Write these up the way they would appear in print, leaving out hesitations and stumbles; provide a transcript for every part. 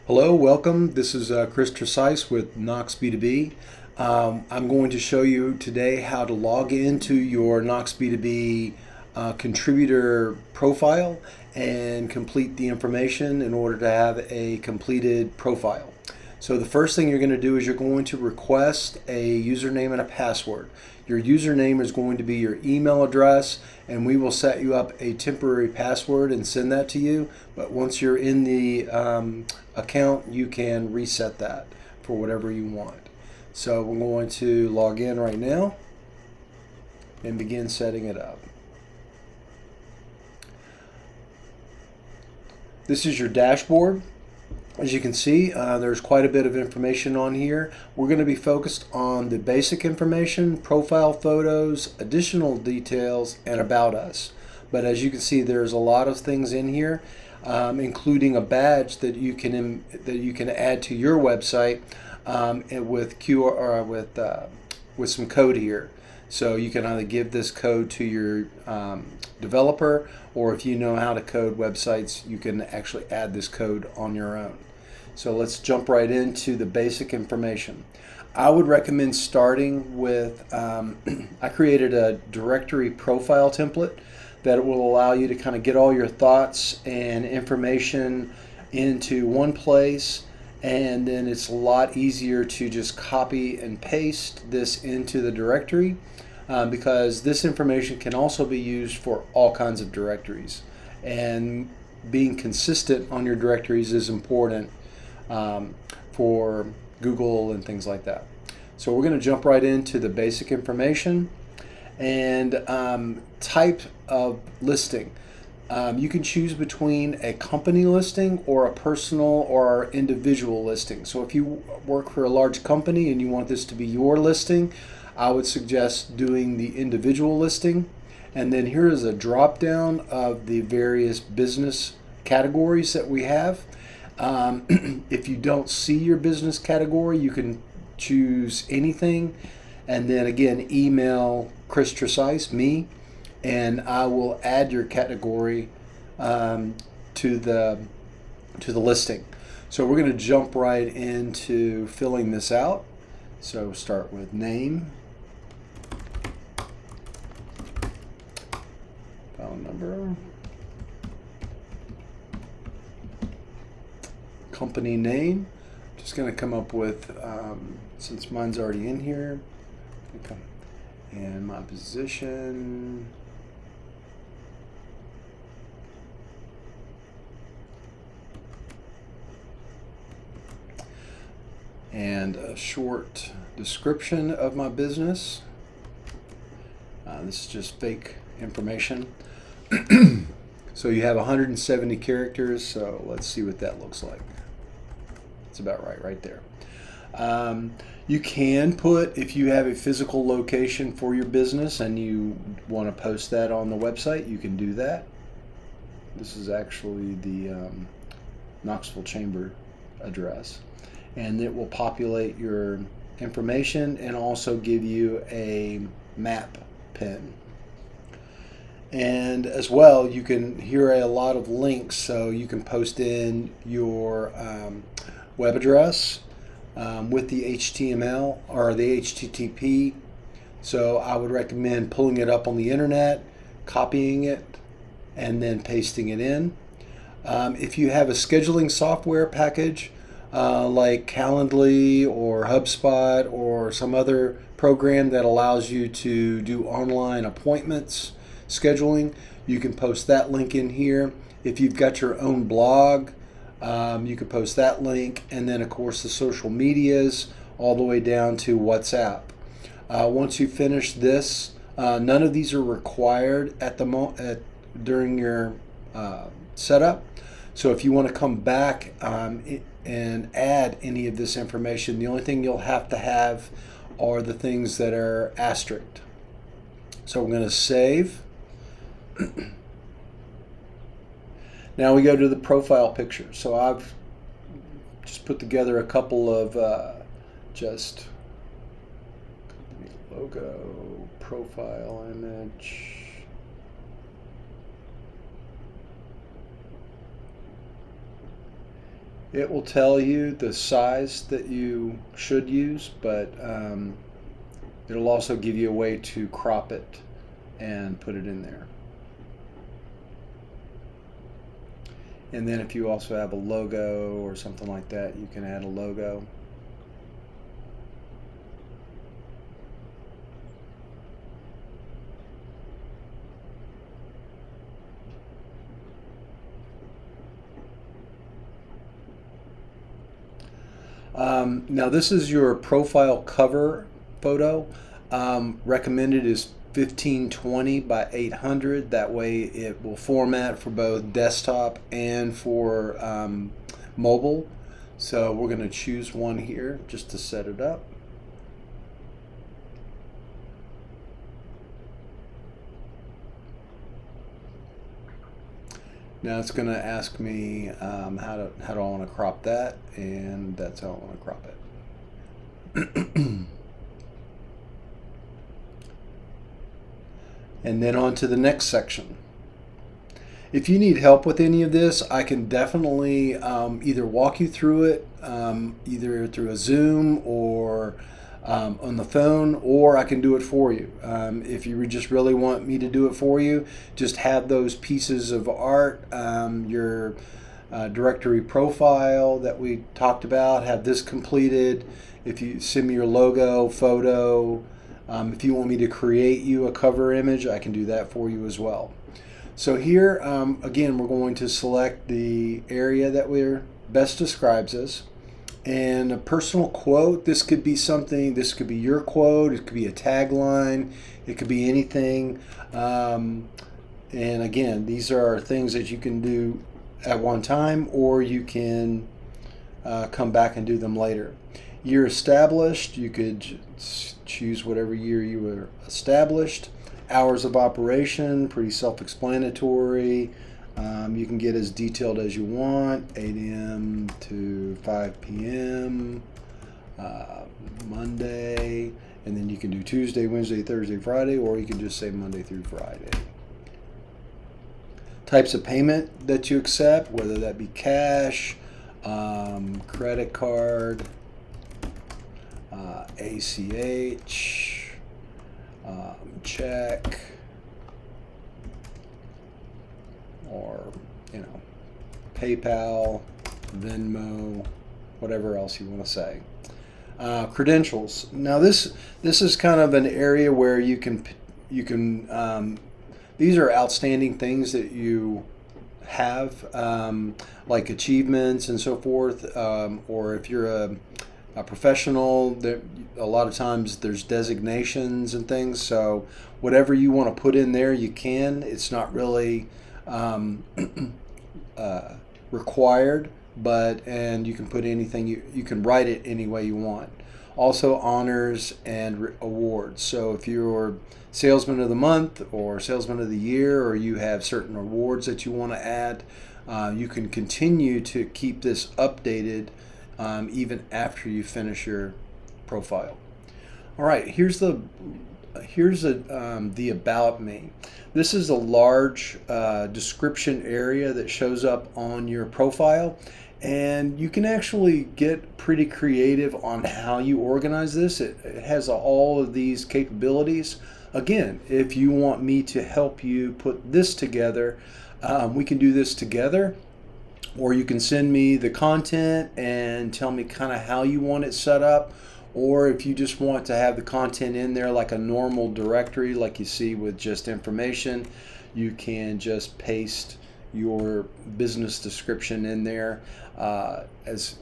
Hello, welcome. This is Chris Tresice with Knox B2B. I'm going to show you today how to log into your Knox B2B contributor profile and complete the information in order to have a completed profile. So the first thing you're going to do is you're going to request a username and a password. Your username is going to be your email address, and we will set you up a temporary password and send that to you. But once you're in the account, you can reset that for whatever you want. So we're going to log in right now and begin setting it up. This is your dashboard. As you can see, there's quite a bit of information on here. We're going to be focused on the basic information, profile photos, additional details, and about us. But as you can see, there's a lot of things in here, including a badge that you can add to your website with QR with some code here. So you can either give this code to your developer, or if you know how to code websites, you can actually add this code on your own. So let's jump right into the basic information. I would recommend starting with, I created a directory profile template that will allow you to kind of get all your thoughts and information into one place, and then it's a lot easier to just copy and paste this into the directory because this information can also be used for all kinds of directories, and being consistent on your directories is important for Google and things like that. So we're going to jump right into the basic information and type of listing. You can choose between a company listing or a personal or individual listing. So if you work for a large company and you want this to be your listing, I would suggest doing the individual listing. And then here is a drop down of the various business categories that we have. If you don't see your business category, you can choose anything, and then again email Chris Tresice, me, and I will add your category to the listing. So we're going to jump right into filling this out. So start with name, phone number, company name. Just going to come up with, since mine's already in here, and my position, and a short description of my business. This is just fake information. So you have 170 characters, so let's see what that looks like. It's about right there. You can put, if you have a physical location for your business and you want to post that on the website, you can do that. This is actually the Knoxville Chamber address, and it will populate your information and also give you a map pin. And as well, you can, here are a lot of links, so you can post in your web address with the HTML or the HTTP. So I would recommend pulling it up on the internet, copying it, and then pasting it in. If you have a scheduling software package like Calendly or HubSpot or some other program that allows you to do online appointments scheduling, you can post that link in here. If you've got your own blog, you can post that link, and then of course the social medias all the way down to WhatsApp. Once you finish this, none of these are required at the during your setup. So if you want to come back and add any of this information, the only thing you'll have to have are the things that are asterisked. So we're going to save. Now we go to the profile picture. So I've just put together a couple of just company logo, profile image, It will tell you the size that you should use, but it'll also give you a way to crop it and put it in there. And then if you also have a logo or something like that, you can add a logo. Now this is your profile cover photo. Recommended is 1520 by 800. That way it will format for both desktop and for mobile. So we're going to choose one here just to set it up. Now it's going to ask me how do I want to crop that, and that's how I want to crop it. And then on to the next section. If you need help with any of this, I can definitely either walk you through it, either through a Zoom or on the phone, or I can do it for you. If you just really want me to do it for you, just have those pieces of art, your directory profile that we talked about, have this completed. If you send me your logo, photo, if you want me to create you a cover image, I can do that for you as well. So here, again, we're going to select the area that we're best describes us. And a personal quote, this could be something, this could be your quote, it could be a tagline, it could be anything. And again, these are things that you can do at one time, or you can come back and do them later. Year established, you could choose whatever year you were established. Hours of operation, pretty self-explanatory. You can get as detailed as you want, 8 a.m. to 5 p.m., Monday, and then you can do Tuesday, Wednesday, Thursday, Friday, or you can just say Monday through Friday. Types of payment that you accept, whether that be cash, credit card, ACH, check, or PayPal, Venmo, whatever else you want to say. Credentials. Now this is kind of an area where you can these are outstanding things that you have, like achievements and so forth, or if you're a professional, there a lot of times there's designations and things, so whatever you want to put in there you can. It's not really required, and you can put anything, you can write it any way you want. Also honors and awards. So if you're salesman of the month or salesman of the year, or you have certain awards that you want to add, you can continue to keep this updated even after you finish your profile. All right, here's the about me. This is a large description area that shows up on your profile, and you can actually get pretty creative on how you organize this. It has all of these capabilities. Again, if you want me to help you put this together, we can do this together, or you can send me the content and tell me kind of how you want it set up. Or if you just want to have the content in there like a normal directory, like you see with just information, you can just paste your business description in there as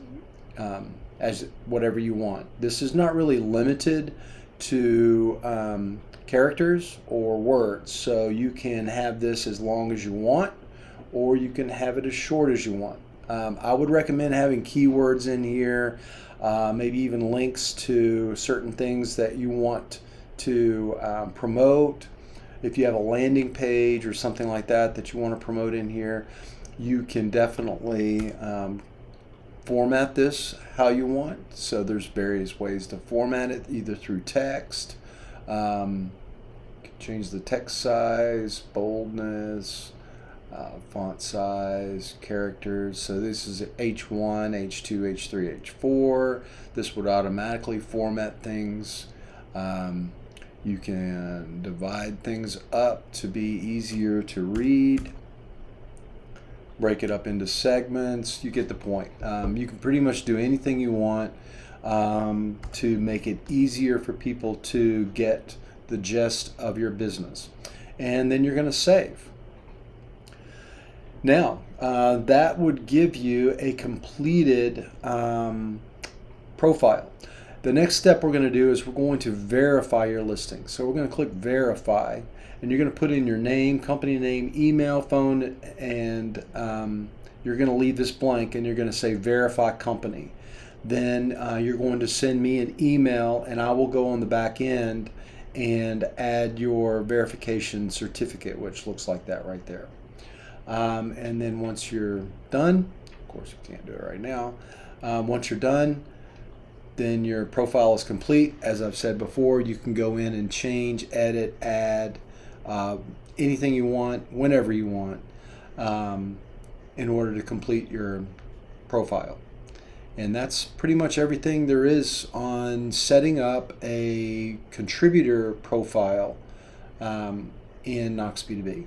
whatever you want. This is not really limited to characters or words, so you can have this as long as you want, or you can have it as short as you want. I would recommend having keywords in here, maybe even links to certain things that you want to promote. If you have a landing page or something like that you want to promote in here, you can definitely format this how you want. So there's various ways to format it, either through text, change the text size, boldness, font size, characters. So this is H1, H2, H3, H4. This would automatically format things. You can divide things up to be easier to read. Break it up into segments. You get the point. You can pretty much do anything you want to make it easier for people to get the gist of your business. And then you're going to save. Now, that would give you a completed profile. The next step we're going to do is we're going to verify your listing. So we're going to click verify, and you're going to put in your name, company name, email, phone, and you're going to leave this blank, and you're going to say verify company. Then you're going to send me an email, and I will go on the back end and add your verification certificate, which looks like that right there. And then once you're done, of course you can't do it right now, once you're done, then your profile is complete. As I've said before, you can go in and change, edit, add anything you want, whenever you want, in order to complete your profile. And that's pretty much everything there is on setting up a contributor profile in Knox B2B.